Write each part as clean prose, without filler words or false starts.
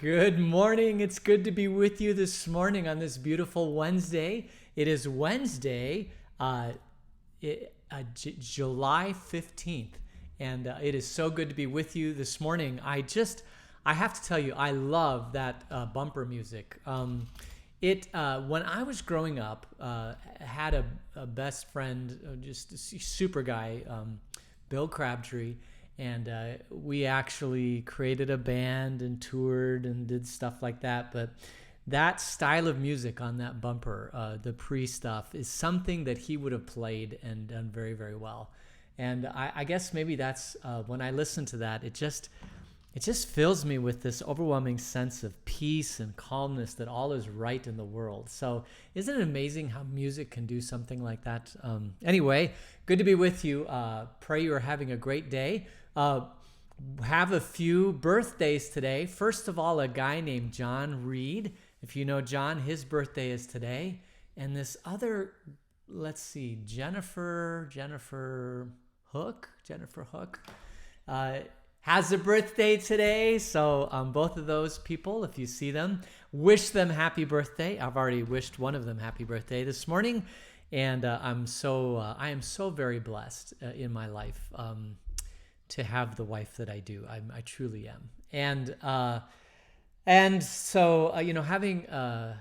Good morning. It's good to be with you this morning on this beautiful Wednesday. It is Wednesday, July 15th, and it is so good to be with you this morning. I have to tell you, I love that bumper music. When I was growing up, had a best friend, just a super guy, Bill Crabtree. And we actually created a band and toured and did stuff like that. But that style of music on that bumper, the pre-stuff, is something that he would have played and done very, very well. And I guess maybe that's when I listen to that, it just fills me with this overwhelming sense of peace and calmness that all is right in the world. So isn't it amazing how music can do something like that? Anyway, good to be with you. Pray you are having a great day. Have a few birthdays today. First of all, a guy named John Reed. If you know John, his birthday is today. And this other, let's see, Jennifer Hook, has a birthday today. So both of those people, if you see them, wish them happy birthday. I've already wished one of them happy birthday this morning. And I am so very blessed in my life to have the wife that I do. I truly am. And so having a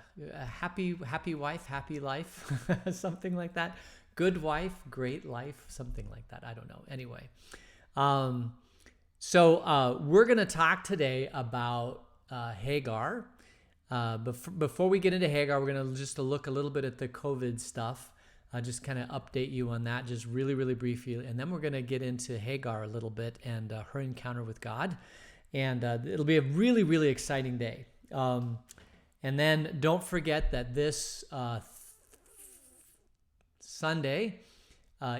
happy wife, happy life, something like that. Good wife, great life, something like that. I don't know. Anyway, so we're going to talk today about Hagar. Before we get into Hagar, we're going to just look a little bit at the COVID stuff. Just kind of update you on that, just really, really briefly. And then we're going to get into Hagar a little bit and her encounter with God. And it'll be a really, really exciting day. And then don't forget that this Sunday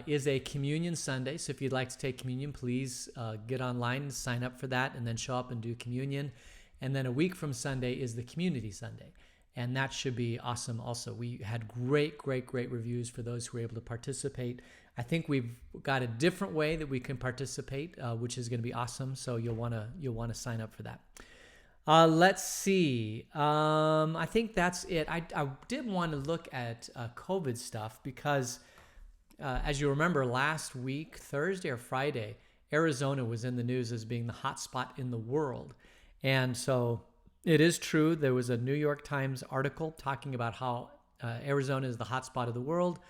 is a communion Sunday. So if you'd like to take communion, please get online and sign up for that and then show up and do communion. And then a week from Sunday is the Community Sunday. And that should be awesome also. We had great reviews for those who were able to participate. I think we've got a different way that we can participate, which is going to be awesome. So you'll want to sign up for that. Let's see. I think that's it. I did want to look at COVID stuff because, as you remember, last week, Thursday or Friday, Arizona was in the news as being the hot spot in the world. And so it is true. There was a New York Times article talking about how Arizona is the hotspot of the world.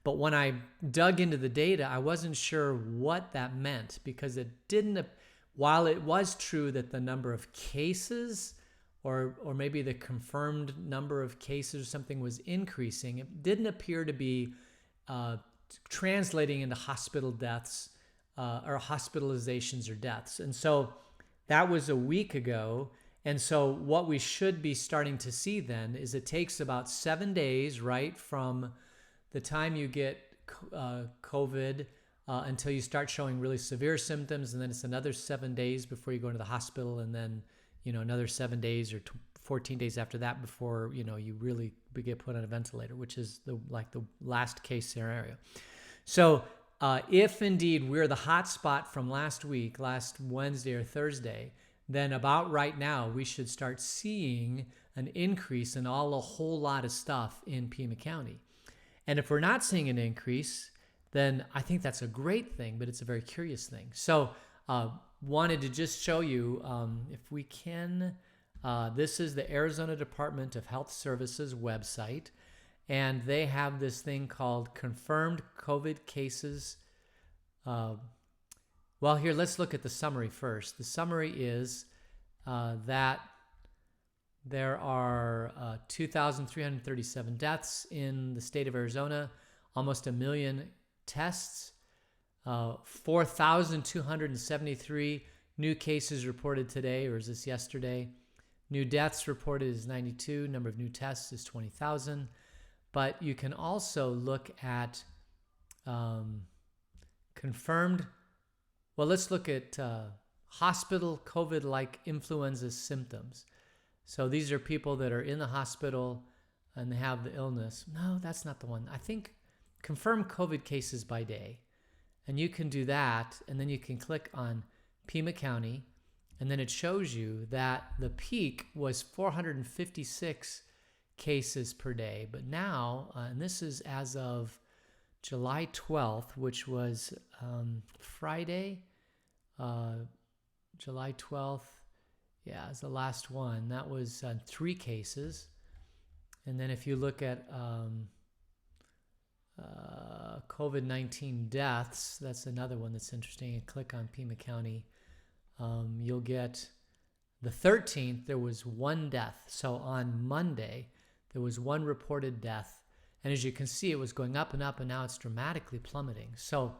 But when I dug into the data, I wasn't sure what that meant because it didn't, while it was true that the number of cases or maybe the confirmed number of cases or something was increasing, it didn't appear to be translating into hospital deaths or hospitalizations or deaths. And so that was a week ago. And so what we should be starting to see then is it takes about 7 days, right, from the time you get COVID until you start showing really severe symptoms. And then it's another 7 days before you go into the hospital. And then, another 7 days or 14 days after that before, you really get put on a ventilator, which is the last case scenario. So if indeed we're the hot spot from last week, last Wednesday or Thursday, then about right now, we should start seeing an increase in a whole lot of stuff in Pima County. And if we're not seeing an increase, then I think that's a great thing, but it's a very curious thing. So wanted to just show you, if we can, this is the Arizona Department of Health Services website, and they have this thing called Confirmed COVID Cases. Well, here, let's look at the summary first. The summary is that there are 2,337 deaths in the state of Arizona, almost 1 million tests, 4,273 new cases reported today, or is this yesterday? New deaths reported is 92. Number of new tests is 20,000. But you can also look at confirmed. Well, let's look at hospital COVID-like influenza symptoms. So these are people that are in the hospital and they have the illness. No, that's not the one. I think confirmed COVID cases by day. And you can do that, and then you can click on Pima County, And then it shows you that the peak was 456 cases per day. But now, and this is as of July 12th, which was Friday, July 12th. Yeah, it's the last one. That was 3 cases. And then if you look at COVID-19 deaths, that's another one that's interesting. You click on Pima County. You'll get the 13th, there was 1 death. So on Monday, there was 1 reported death. And as you can see, it was going up and up, and now it's dramatically plummeting. So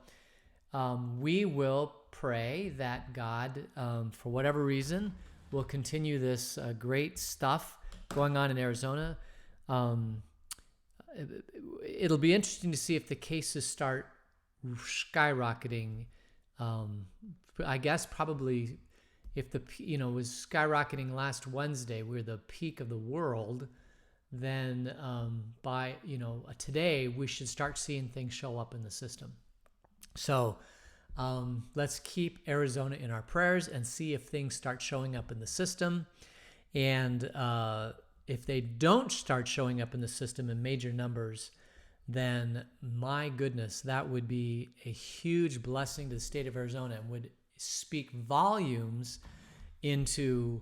we will pray that God, for whatever reason, will continue this great stuff going on in Arizona. It'll be interesting to see if the cases start skyrocketing. I guess probably if was skyrocketing last Wednesday, we're the peak of the world, then by today we should start seeing things show up in the system. So let's keep Arizona in our prayers and see if things start showing up in the system. And if they don't start showing up in the system in major numbers, then my goodness, that would be a huge blessing to the state of Arizona and would speak volumes into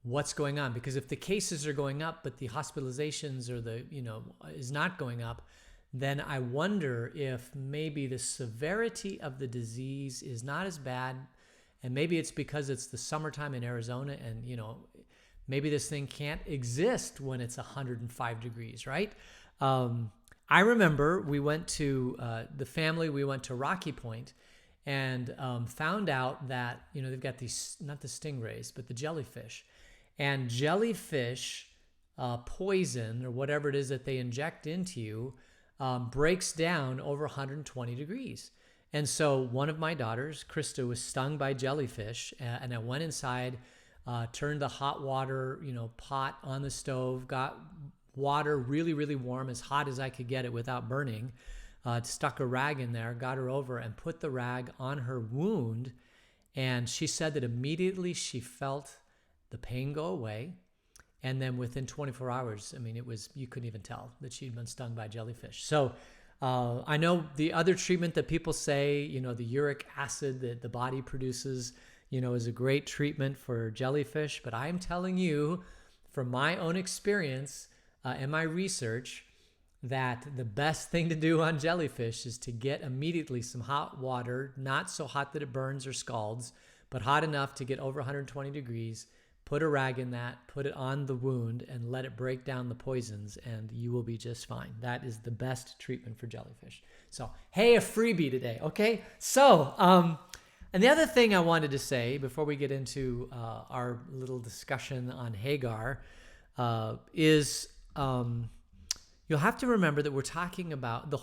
what's going on. Because if the cases are going up, but the hospitalizations or is not going up, then I wonder if maybe the severity of the disease is not as bad. And maybe it's because it's the summertime in Arizona and, maybe this thing can't exist when it's 105 degrees, right? I remember we went to, we went to Rocky Point and found out that, they've got these, not the stingrays, but the jellyfish. And jellyfish poison or whatever it is that they inject into you breaks down over 120 degrees. And so one of my daughters, Krista, was stung by jellyfish, and I went inside, turned the hot water, pot on the stove, got water really, really warm, as hot as I could get it without burning, stuck a rag in there, got her over and put the rag on her wound. And she said that immediately she felt the pain go away. And then within 24 hours, you couldn't even tell that she'd been stung by jellyfish. So I know the other treatment that people say, the uric acid that the body produces, is a great treatment for jellyfish. But I'm telling you, from my own experience and my research, that the best thing to do on jellyfish is to get immediately some hot water, not so hot that it burns or scalds, but hot enough to get over 120 degrees. Put a rag in that, put it on the wound, and let it break down the poisons, and you will be just fine. That is the best treatment for jellyfish. So, hey, a freebie today, okay? So, and the other thing I wanted to say before we get into our little discussion on Hagar is you'll have to remember that we're talking about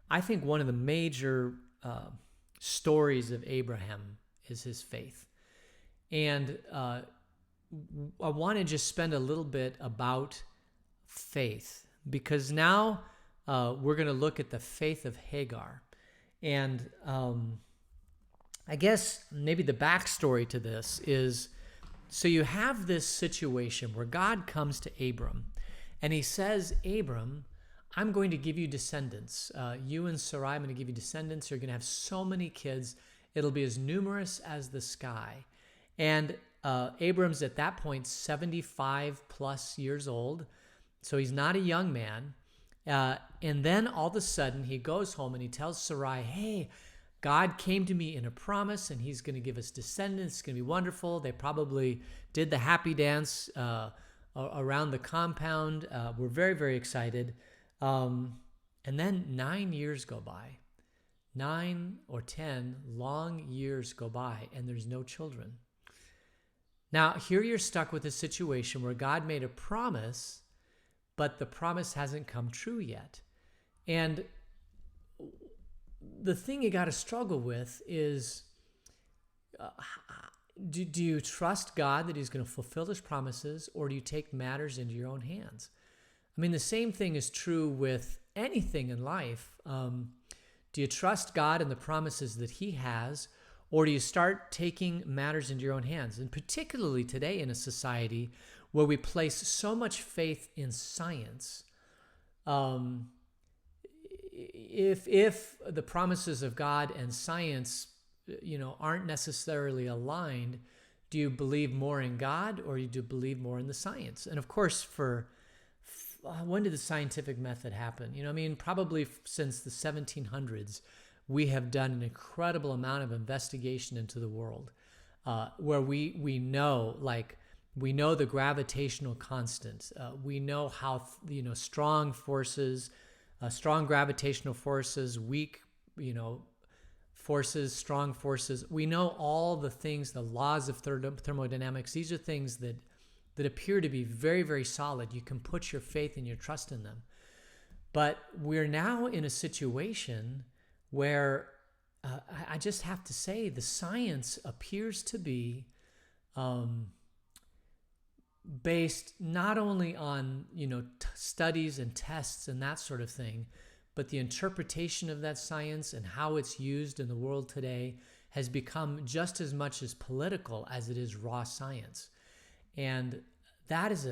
I think one of the major stories of Abraham is his faith. And I want to just spend a little bit about faith, because now we're going to look at the faith of Hagar. And I guess maybe the backstory to this is, so you have this situation where God comes to Abram and he says, Abram, I'm going to give you descendants. You and Sarai, I'm going to give you descendants. You're going to have so many kids. It'll be as numerous as the sky. And Abram's at that point 75 plus years old, so he's not a young man. And then all of a sudden he goes home and he tells Sarai, hey, God came to me in a promise and he's going to give us descendants. It's going to be wonderful. They probably did the happy dance around the compound. We're very, very excited. And then 9 years go by. 9 or 10 long years go by and there's no children. Now, here you're stuck with a situation where God made a promise, but the promise hasn't come true yet. And the thing you got to struggle with is, do you trust God that he's going to fulfill his promises, or do you take matters into your own hands? The same thing is true with anything in life. Do you trust God and the promises that he has, Or do you start taking matters into your own hands? And particularly today in a society where we place so much faith in science, if the promises of God and science, aren't necessarily aligned, do you believe more in God or do you believe more in the science? And of course, when did the scientific method happen? Probably since the 1700s, we have done an incredible amount of investigation into the world, where we know the gravitational constant. We know how strong forces, strong gravitational forces, weak forces, strong forces. We know all the things, the laws of thermodynamics. These are things that appear to be very, very solid. You can put your faith and your trust in them. But we're now in a situation where I just have to say the science appears to be based not only on studies and tests and that sort of thing, but the interpretation of that science and how it's used in the world today has become just as much as political as it is raw science. And that is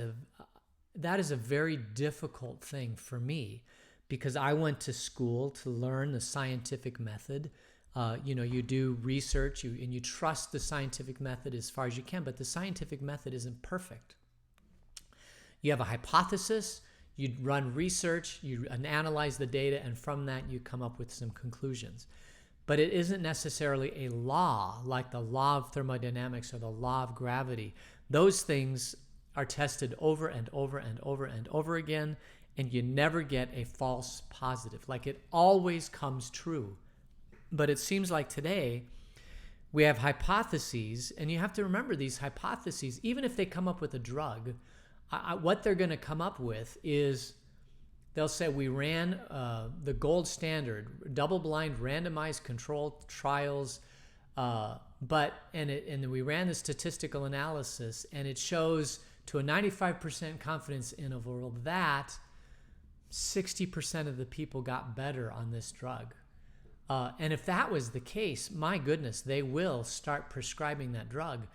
a very difficult thing for me, because I went to school to learn the scientific method. You do research and you trust the scientific method as far as you can, but the scientific method isn't perfect. You have a hypothesis, you run research, you analyze the data, and from that you come up with some conclusions. But it isn't necessarily a law like the law of thermodynamics or the law of gravity. Those things are tested over and over and over and over again, and you never get a false positive. It always comes true. But it seems like today we have hypotheses, and you have to remember these hypotheses, even if they come up with a drug, what they're going to come up with is they'll say we ran the gold standard, double-blind randomized controlled trials, and we ran the statistical analysis, and it shows to a 95% confidence interval that 60% of the people got better on this drug. And if that was the case, my goodness, they will start prescribing that drug.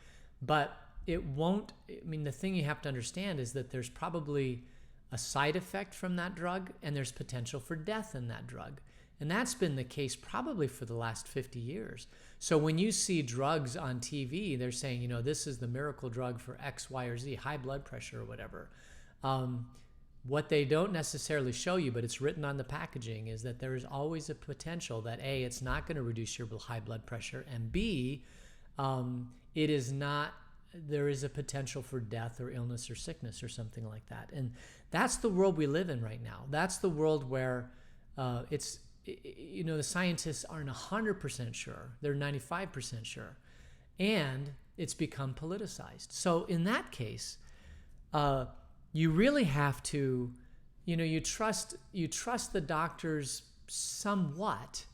But it won't, the thing you have to understand is that there's probably a side effect from that drug, and there's potential for death in that drug. And that's been the case probably for the last 50 years. So when you see drugs on TV, they're saying, this is the miracle drug for X, Y, or Z, high blood pressure or whatever. What they don't necessarily show you, but it's written on the packaging, is that there is always a potential that A, it's not going to reduce your high blood pressure, and B, there is a potential for death or illness or sickness or something like that. And that's the world we live in right now. That's the world where the scientists aren't 100% sure. They're 95% sure. And it's become politicized. So in that case, you really have to, you trust the doctors somewhat,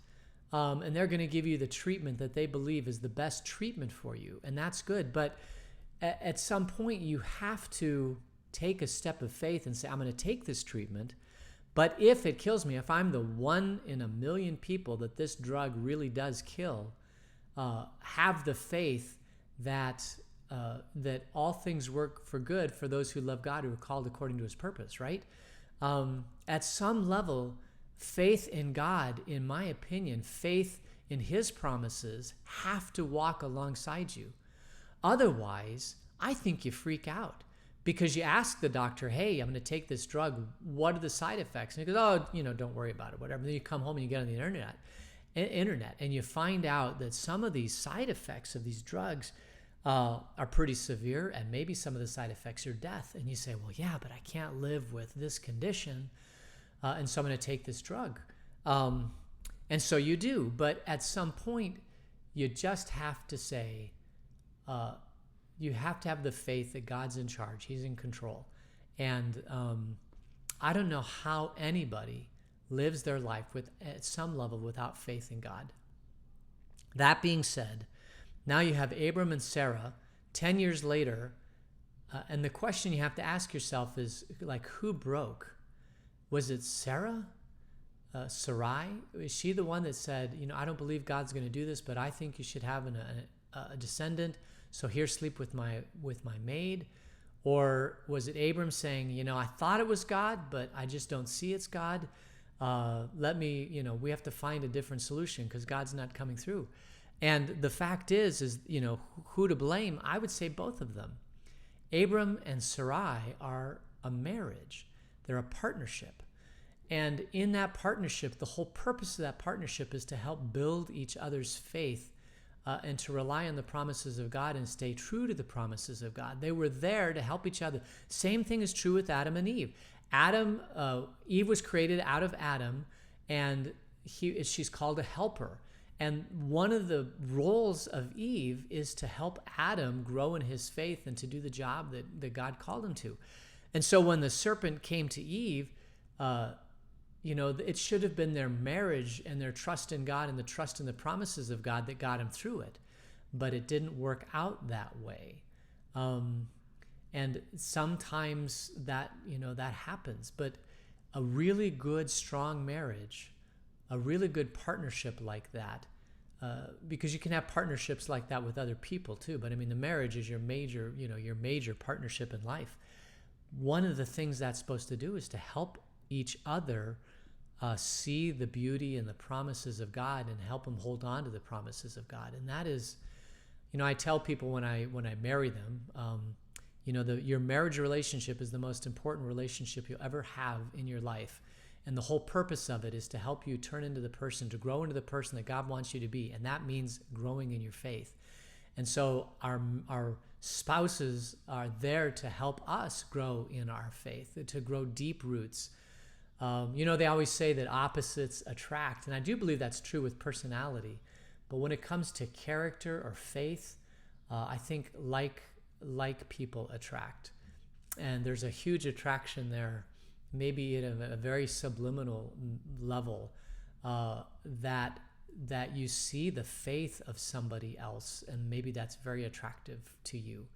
and they're going to give you the treatment that they believe is the best treatment for you, and that's good. But at some point, you have to take a step of faith and say, I'm going to take this treatment, but if it kills me, if I'm the 1 in a million people that this drug really does kill, have the faith that all things work for good for those who love God, who are called according to his purpose, right? At some level, faith in God, in my opinion, faith in his promises have to walk alongside you. Otherwise, I think you freak out, because you ask the doctor, hey, I'm going to take this drug. What are the side effects? And he goes, don't worry about it, whatever. Then you come home and you get on the internet, and you find out that some of these side effects of these drugs are pretty severe, and maybe some of the side effects are death. And you say, well, yeah, but I can't live with this condition, and so I'm going to take this drug. And so you do, but at some point, you just have to say, you have to have the faith that God's in charge. He's in control. And I don't know how anybody lives their life at some level without faith in God. That being said, now you have Abram and Sarah 10 years later, and the question you have to ask yourself is, who broke? Was it Sarah? Sarai? Is she the one that said, I don't believe God's going to do this, but I think you should have a descendant, so here, sleep with my maid? Or was it Abram saying, I thought it was God, but I just don't see it's God. We have to find a different solution because God's not coming through. And the fact is, who to blame? I would say both of them. Abram and Sarai are a marriage. They're a partnership. And in that partnership, the whole purpose of that partnership is to help build each other's faith and to rely on the promises of God and stay true to the promises of God. They were there to help each other. Same thing is true with Adam and Eve. Eve was created out of Adam, and she's called a helper. And one of the roles of Eve is to help Adam grow in his faith and to do the job that God called him to. And so when the serpent came to Eve, it should have been their marriage and their trust in God and the trust in the promises of God that got him through it. But it didn't work out that way. And sometimes that happens. But a really good, strong marriage, a really good partnership like that, because you can have partnerships like that with other people too. But the marriage is your major partnership in life. One of the things that's supposed to do is to help each other see the beauty and the promises of God and help them hold on to the promises of God. And that is, I tell people when I marry them, your marriage relationship is the most important relationship you'll ever have in your life. And the whole purpose of it is to help you turn into the person, to grow into the person that God wants you to be. And that means growing in your faith. And so our spouses are there to help us grow in our faith, to grow deep roots. They always say that opposites attract. And I do believe that's true with personality. But when it comes to character or faith, I think like people attract. And there's a huge attraction there, maybe at a very subliminal level, that you see the faith of somebody else, and maybe that's very attractive to you.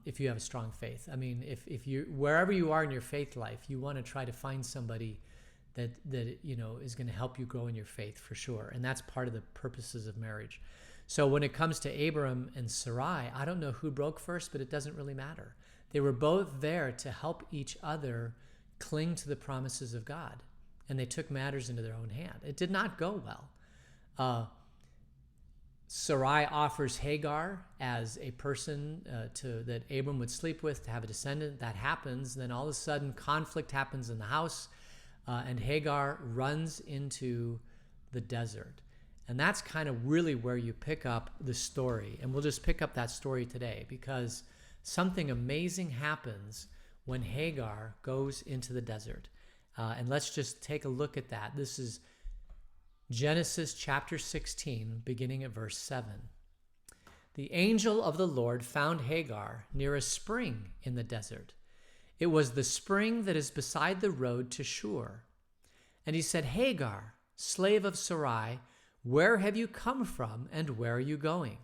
If you have a strong faith. If you, wherever you are in your faith life, you want to try to find somebody that is going to help you grow in your faith for sure. And that's part of the purposes of marriage. So when it comes to Abram and Sarai, I don't know who broke first, but it doesn't really matter. They were both there to help each other cling to the promises of God, and they took matters into their own hand. It did not go well. Sarai offers Hagar as a person that Abram would sleep with, to have a descendant. That happens. Then all of a sudden, conflict happens in the house, and Hagar runs into the desert. And that's kind of really where you pick up the story. And we'll just pick up that story today, because something amazing happens when Hagar goes into the desert. And let's just take a look at that. This is Genesis chapter 16, beginning at verse 7. The angel of the Lord found Hagar near a spring in the desert. It was the spring that is beside the road to Shur. And he said, Hagar, slave of Sarai, where have you come from and where are you going?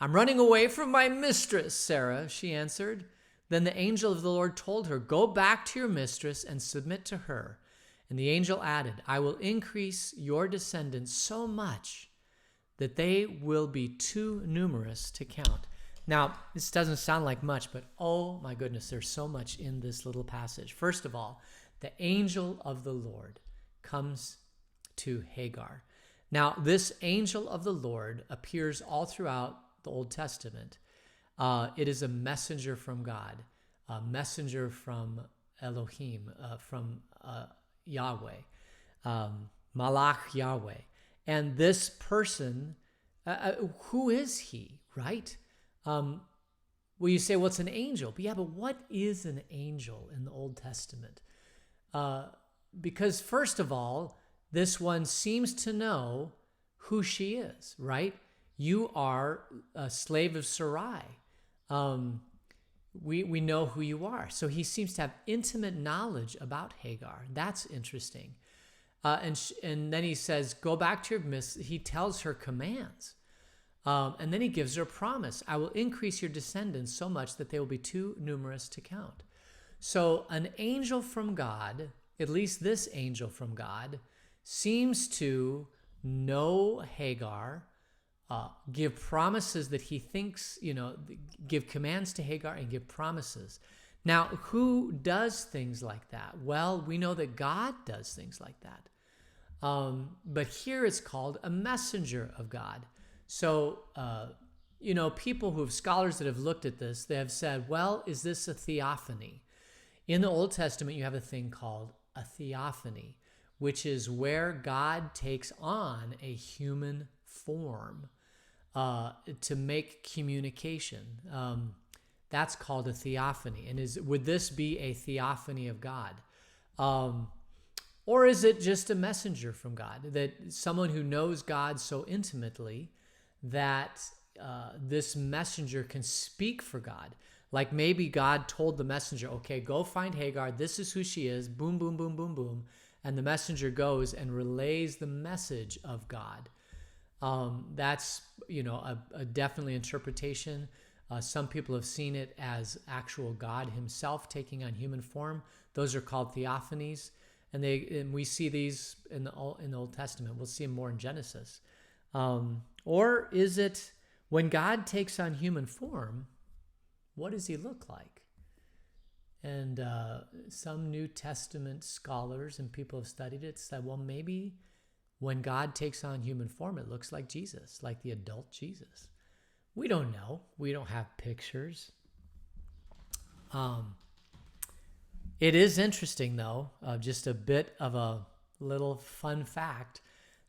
I'm running away from my mistress, Sarah, she answered. Then the angel of the Lord told her, go back to your mistress and submit to her. And the angel added, I will increase your descendants so much that they will be too numerous to count. Now, this doesn't sound like much, but oh my goodness, there's so much in this little passage. First of all, the angel of the Lord comes to Hagar. Now, this angel of the Lord appears all throughout the Old Testament. It is a messenger from God, a messenger from Elohim, from Yahweh, Malach Yahweh. And this person, who is he, right? Well, you say, well, it's an angel. But yeah, but what is an angel in the Old Testament? Because first of all, this one seems to know who she is, right? You are a slave of Sarai. We know who you are. So he seems to have intimate knowledge about Hagar. That's interesting. And then he says, go back to your mistress. He tells her commands. And then he gives her a promise. I will increase your descendants so much that they will be too numerous to count. So an angel from God at least this angel from God, seems to know Hagar, give promises that he thinks, give commands to Hagar and give promises. Now, who does things like that? Well, we know that God does things like that. But here it's called a messenger of God. So, scholars that have looked at this, they have said, well, is this a theophany? In the Old Testament, you have a thing called a theophany, which is where God takes on a human form to make communication. That's called a theophany. And would this be a theophany of God? Or is it just a messenger from God? That someone who knows God so intimately that this messenger can speak for God. Like maybe God told the messenger, okay, go find Hagar. This is who she is. Boom, boom, boom, boom, boom. And the messenger goes and relays the message of God. That's, a definitely interpretation. Some people have seen it as actual God himself taking on human form. Those are called theophanies. And we see these in the Old Testament. We'll see them more in Genesis. Or is it when God takes on human form, what does he look like? And some New Testament scholars and people have studied it said, well, maybe when God takes on human form, it looks like Jesus, like the adult Jesus. We don't know. We don't have pictures. It is interesting, though, just a bit of a little fun fact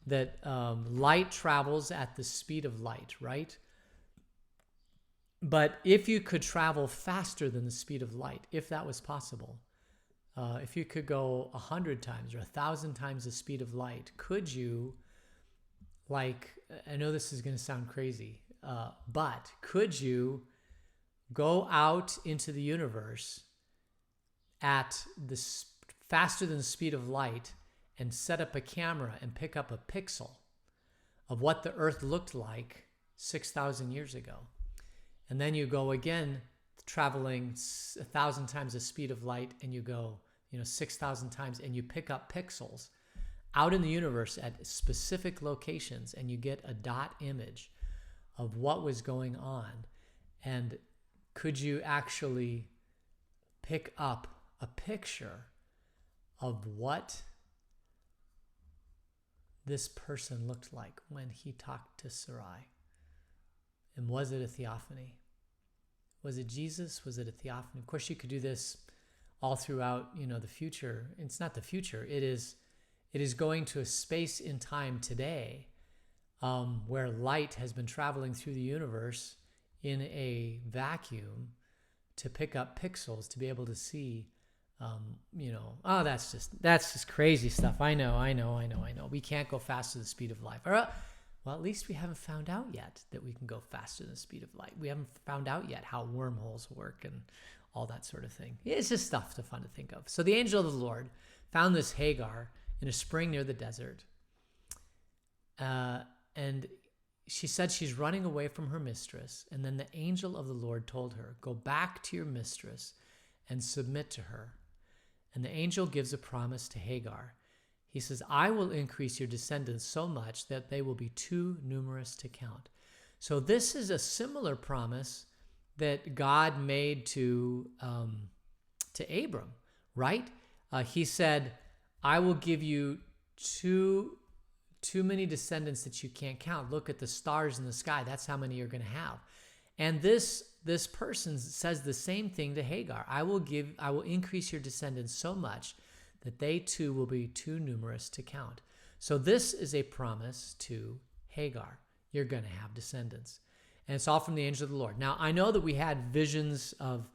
that light travels at the speed of light, right? But if you could travel faster than the speed of light, if that was possible, if you could go 100 times or 1,000 times the speed of light, could you, I know this is going to sound crazy, but could you go out into the universe at faster than the speed of light and set up a camera and pick up a pixel of what the Earth looked like 6,000 years ago? And then you go again, traveling 1,000 times the speed of light, and you go, 6,000 times, and you pick up pixels out in the universe at specific locations, and you get a dot image of what was going on. And could you actually pick up a picture of what this person looked like when he talked to Sarai? And was it a theophany? Was it Jesus? Was it a theophany? Of course, you could do this all throughout, the future. It's not the future. It is going to a space in time today where light has been traveling through the universe in a vacuum to pick up pixels to be able to see, that's just crazy stuff. I know. We can't go faster than the speed of light. Well, at least we haven't found out yet that we can go faster than the speed of light. We haven't found out yet how wormholes work and all that sort of thing. It's just stuff to fun to think of. So the angel of the Lord found this Hagar in a spring near the desert. And she said she's running away from her mistress. And then the angel of the Lord told her, go back to your mistress and submit to her. And the angel gives a promise to Hagar. He says, I will increase your descendants so much that they will be too numerous to count. So this is a similar promise that God made to Abram, right? He said, I will give you too many descendants that you can't count. Look at the stars in the sky. That's how many you're going to have. And this person says the same thing to Hagar. I will increase your descendants so much that they too will be too numerous to count. So this is a promise to Hagar. You're going to have descendants. And it's all from the angel of the Lord. Now, I know that we had visions of,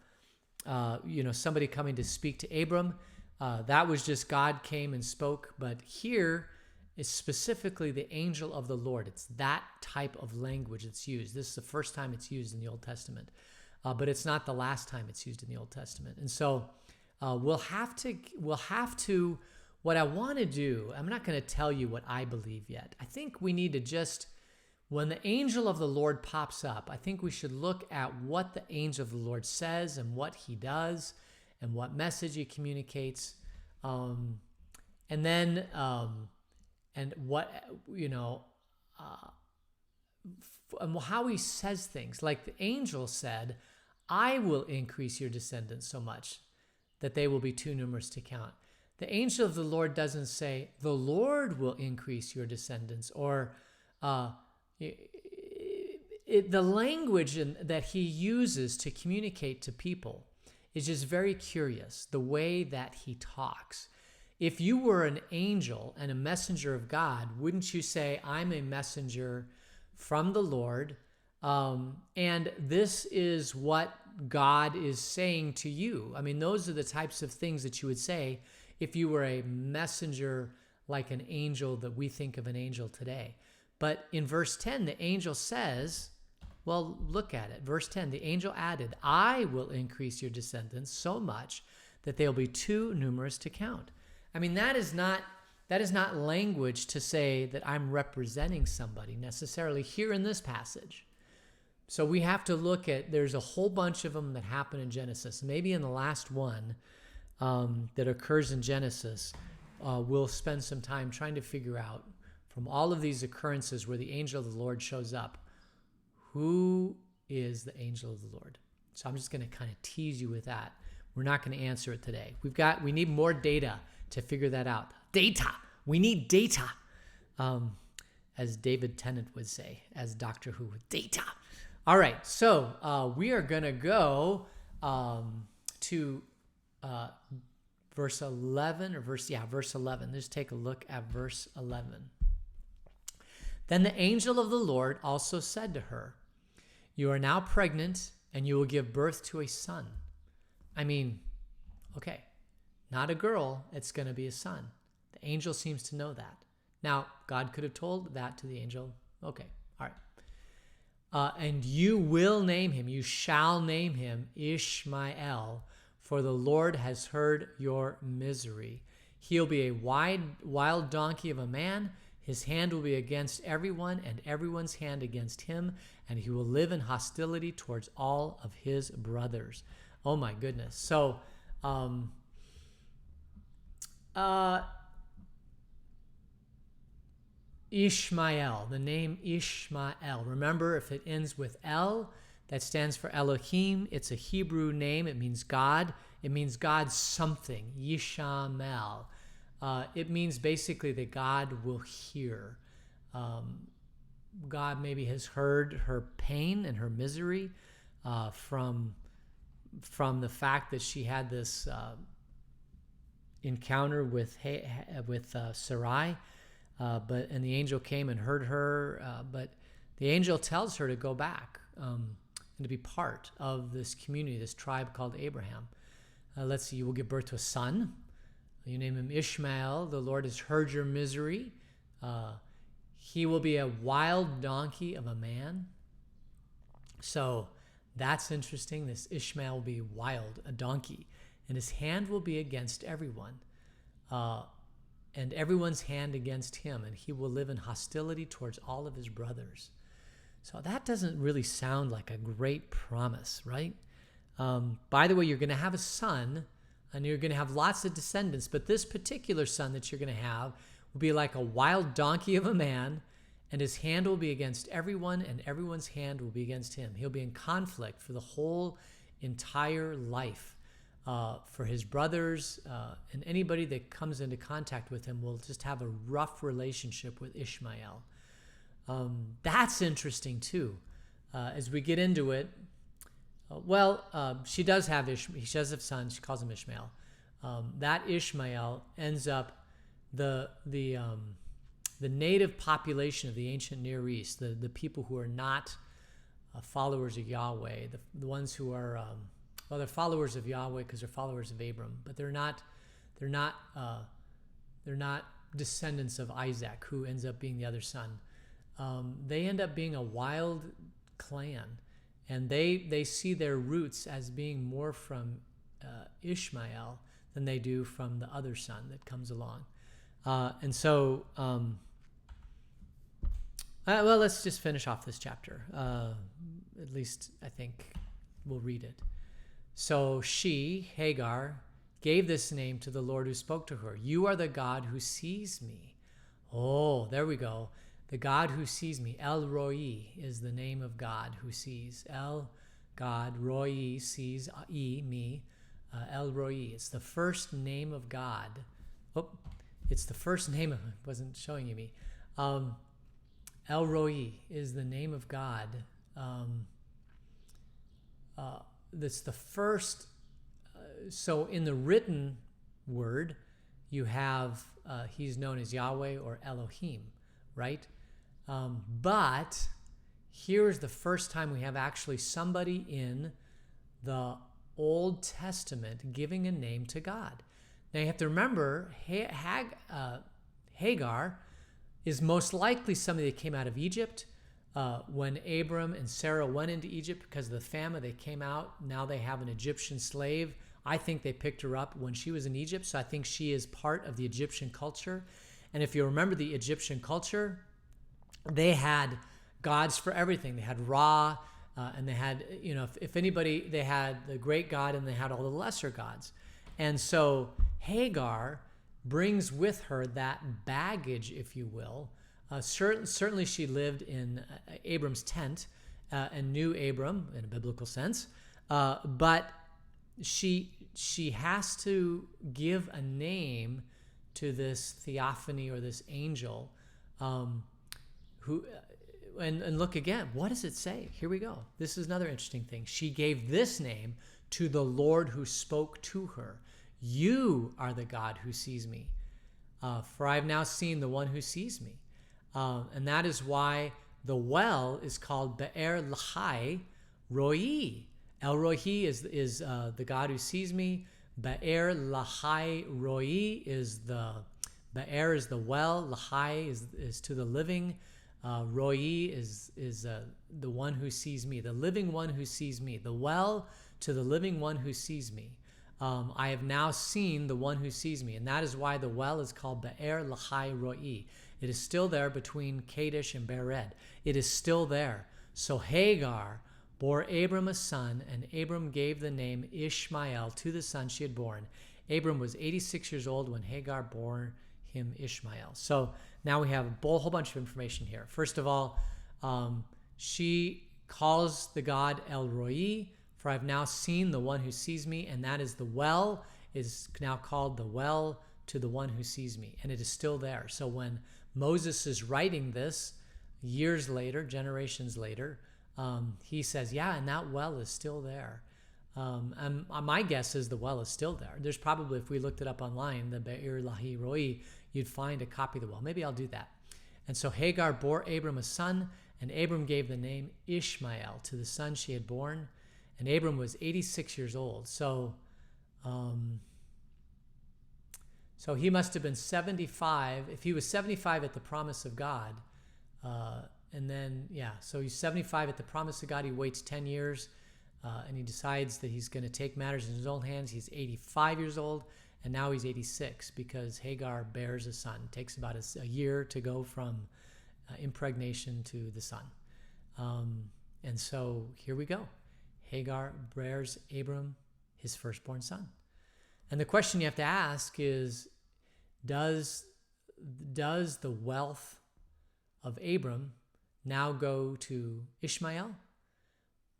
somebody coming to speak to Abram. That was just God came and spoke. But here is specifically the angel of the Lord. It's that type of language that's used. This is the first time it's used in the Old Testament. But it's not the last time it's used in the Old Testament. And so we'll have to, what I want to do, I'm not going to tell you what I believe yet. I think we need to just, when the angel of the Lord pops up, I think we should look at what the angel of the Lord says and what he does and what message he communicates. And then, and what, how he says things. Like the angel said, I will increase your descendants so much that they will be too numerous to count. The angel of the Lord doesn't say, the Lord will increase your descendants, or the language that he uses to communicate to people is just very curious, the way that he talks. If you were an angel and a messenger of God, wouldn't you say, I'm a messenger from the Lord, and this is what God is saying to you? I mean, those are the types of things that you would say if you were a messenger like an angel that we think of an angel today. But in verse 10, the angel says, well, look at it. Verse 10, the angel added, I will increase your descendants so much that they'll be too numerous to count. I mean, that is not language to say that I'm representing somebody necessarily here in this passage. So we have to look at, there's a whole bunch of them that happen in Genesis. Maybe in the last one that occurs in Genesis, we'll spend some time trying to figure out from all of these occurrences where the angel of the Lord shows up, who is the angel of the Lord? So I'm just going to kind of tease you with that. We're not going to answer it today. We need more data to figure that out. Data. We need data. As David Tennant would say, as Doctor Who, data. All right. So we are going to go to verse 11 or verse 11. Let's take a look at verse 11. Then the angel of the Lord also said to her, you are now pregnant and you will give birth to a son. I mean, okay, not a girl, it's going to be a son. The angel seems to know that. Now, God could have told that to the angel. Okay, all right. And you will name him, you shall name him Ishmael, for the Lord has heard your misery. He'll be a wild donkey of a man. His hand will be against everyone, and everyone's hand against him, and he will live in hostility towards all of his brothers. Oh my goodness. So, Ishmael, the name Ishmael. Remember, if it ends with El, that stands for Elohim. It's a Hebrew name. It means God. It means God something. Yishamel. It means basically that God will hear. God maybe has heard her pain and her misery from the fact that she had this encounter with Sarai, and the angel came and heard her. But the angel tells her to go back and to be part of this community, this tribe called Abraham. Let's see, you will give birth to a son. You name him Ishmael. The Lord has heard your misery. He will be a wild donkey of a man. So that's interesting. This Ishmael will be wild, a donkey. And his hand will be against everyone. And everyone's hand against him. And he will live in hostility towards all of his brothers. So that doesn't really sound like a great promise, right? By the way, you're going to have a son. And you're going to have lots of descendants, but this particular son that you're going to have will be like a wild donkey of a man, and his hand will be against everyone, and everyone's hand will be against him. He'll be in conflict for the whole entire life. For his brothers and anybody that comes into contact with him will just have a rough relationship with Ishmael. That's interesting too. As we get into it, she does have Ishmael. She does have sons. She calls him Ishmael. That Ishmael ends up the native population of the ancient Near East, the people who are not followers of Yahweh, the ones who are they're followers of Yahweh because they're followers of Abram, but they're not descendants of Isaac, who ends up being the other son. They end up being a wild clan. And they see their roots as being more from Ishmael than they do from the other son that comes along. Let's just finish off this chapter. At least I think we'll read it. So she, Hagar, gave this name to the Lord who spoke to her. You are the God who sees me. Oh, there we go. The God who sees me. El Roi is the name of God who sees. El, God, Roi, sees, me. El Roi. It's the first name of God. Oh, it's the first name of, it wasn't showing you me. El Roi is the name of God. That's the first. So in the written word, you have, he's known as Yahweh or Elohim, right? But here's the first time we have actually somebody in the Old Testament giving a name to God. Now you have to remember, Hagar is most likely somebody that came out of Egypt. When Abram and Sarah went into Egypt because of the famine, they came out. Now they have an Egyptian slave. I think they picked her up when she was in Egypt, so I think she is part of the Egyptian culture. And if you remember the Egyptian culture, they had gods for everything. They had Ra, and they had, if anybody, they had the great God and they had all the lesser gods. And so Hagar brings with her that baggage, if you will. Certainly she lived in Abram's tent and knew Abram in a biblical sense, but she has to give a name to this theophany or this angel who, and look again, what does it say? Here we go. This is another interesting thing. She gave this name to the Lord who spoke to her. You are the God who sees me, for I have now seen the one who sees me. And that is why the well is called Be'er Lahai Roi. El Roi is the God who sees me. Be'er Lahai Roi is the Be'er is the well. Lahai is to the living. Roi is the one who sees me, the living one who sees me. The well to the living one who sees me. I have now seen the one who sees me, and that is why the well is called Be'er Lahai Roi. It is still there between Kadesh and Bered. It is still there. So Hagar bore Abram a son, and Abram gave the name Ishmael to the son she had born. Abram was 86 years old when Hagar bore him Ishmael. So now we have a whole bunch of information here. First of all, she calls the God El Roi, for I've now seen the one who sees me, and that is the well, is now called the well to the one who sees me, and it is still there. So when Moses is writing this years later, generations later, he says, yeah, and that well is still there. And my guess is the well is still there. There's probably, if we looked it up online, the Be'er Lahai Roi, you'd find a copy of the well. Maybe I'll do that. And so Hagar bore Abram a son, and Abram gave the name Ishmael to the son she had born. And Abram was 86 years old. So he must have been 75. If he was 75 at the promise of God, so he's 75 at the promise of God. He waits 10 years, and he decides that he's going to take matters in his own hands. He's 85 years old, and now he's 86 because Hagar bears a son. It takes about a year to go from impregnation to the son. And so here we go. Hagar bears Abram his firstborn son. And the question you have to ask is, does the wealth of Abram now go to Ishmael,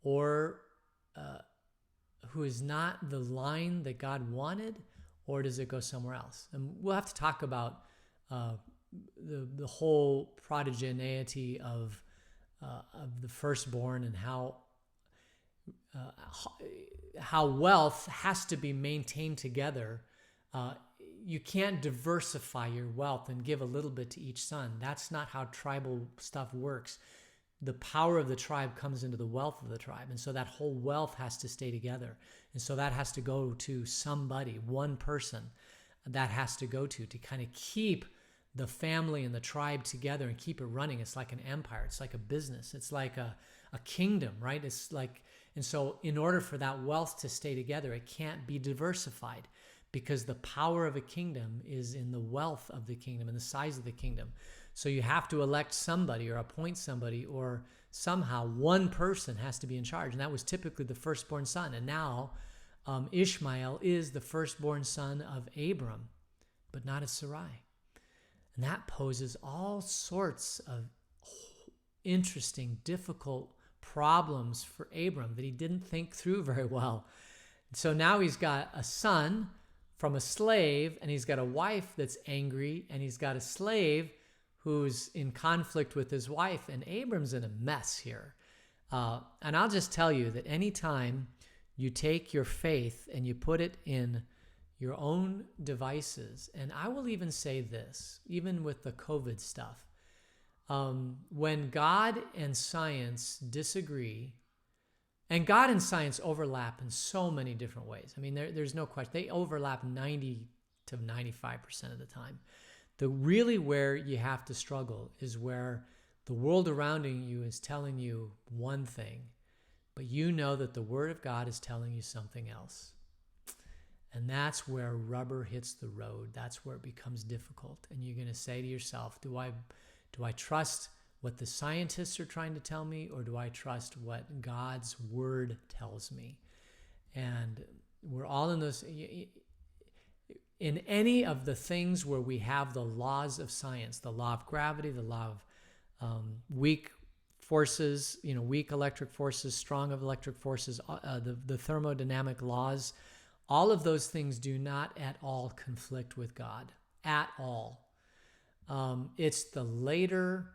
or who is not the line that God wanted, or does it go somewhere else? And we'll have to talk about the whole prodigeneity of the firstborn and how wealth has to be maintained together. You can't diversify your wealth and give a little bit to each son. That's not how tribal stuff works. The power of the tribe comes into the wealth of the tribe. And so that whole wealth has to stay together. And so that has to go to somebody, one person that has to go to kind of keep the family and the tribe together and keep it running. It's like an empire. It's like a business. It's like a kingdom, right? It's like, and so in order for that wealth to stay together, it can't be diversified, because the power of a kingdom is in the wealth of the kingdom and the size of the kingdom. So you have to elect somebody or appoint somebody, or somehow one person has to be in charge. And that was typically the firstborn son. And now Ishmael is the firstborn son of Abram, but not of Sarai. And that poses all sorts of interesting, difficult problems for Abram that he didn't think through very well. So now he's got a son from a slave, and he's got a wife that's angry, and he's got a slave who's in conflict with his wife, and Abram's in a mess here. And I'll just tell you that anytime you take your faith and you put it in your own devices, and I will even say this, even with the COVID stuff, when God and science disagree, and God and science overlap in so many different ways. I mean, there's no question. They overlap 90 to 95% of the time. Really where you have to struggle is where the world around you is telling you one thing, but you know that the Word of God is telling you something else. And that's where rubber hits the road. That's where it becomes difficult. And you're going to say to yourself, do I trust what the scientists are trying to tell me, or do I trust what God's Word tells me? And we're all in those. In any of the things where we have the laws of science, the law of gravity, the law of weak forces, weak electric forces, strong electric forces, the thermodynamic laws, all of those things do not at all conflict with God, at all. It's the later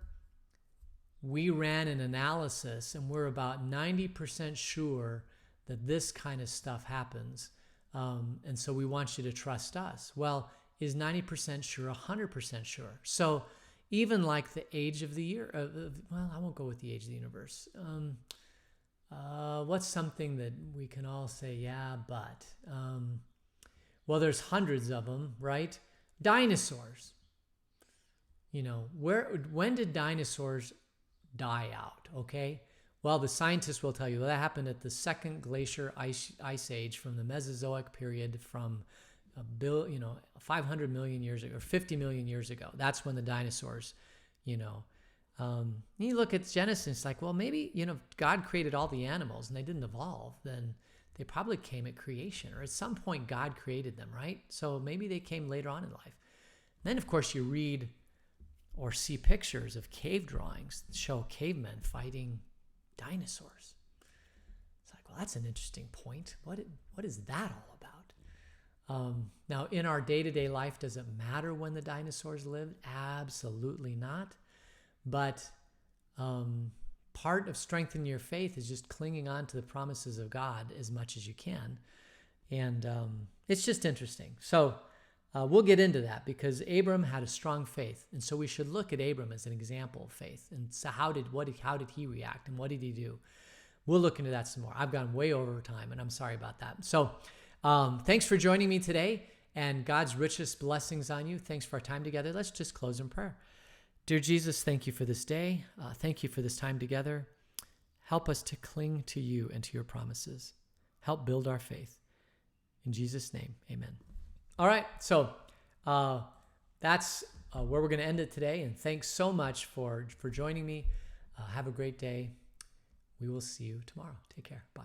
we ran an analysis and we're about 90% sure that this kind of stuff happens. And so we want you to trust us. Well, is 90% sure 100% sure? So even like the age of the year, well, I won't go with the age of the universe. What's something that we can all say, yeah, but? Well, there's hundreds of them, right? Dinosaurs. When did dinosaurs die out, okay? Well, the scientists will tell you that happened at the second glacier ice age from the Mesozoic period from 500 million years ago, or 50 million years ago. That's when the dinosaurs, you look at Genesis, it's like, well, maybe, God created all the animals and they didn't evolve. Then they probably came at creation, or at some point God created them, right? So maybe they came later on in life. And then, of course, you read or see pictures of cave drawings that show cavemen fighting dinosaurs. It's like, well, that's an interesting point. What is that all about? Now, in our day-to-day life, does it matter when the dinosaurs lived? Absolutely not. But part of strengthening your faith is just clinging on to the promises of God as much as you can. And it's just interesting. So we'll get into that because Abram had a strong faith. And so we should look at Abram as an example of faith. And so how did he react and what did he do? We'll look into that some more. I've gone way over time and I'm sorry about that. So thanks for joining me today, and God's richest blessings on you. Thanks for our time together. Let's just close in prayer. Dear Jesus, thank you for this day. Thank you for this time together. Help us to cling to you and to your promises. Help build our faith. In Jesus' name, amen. All right, so that's where we're going to end it today. And thanks so much for joining me. Have a great day. We will see you tomorrow. Take care. Bye.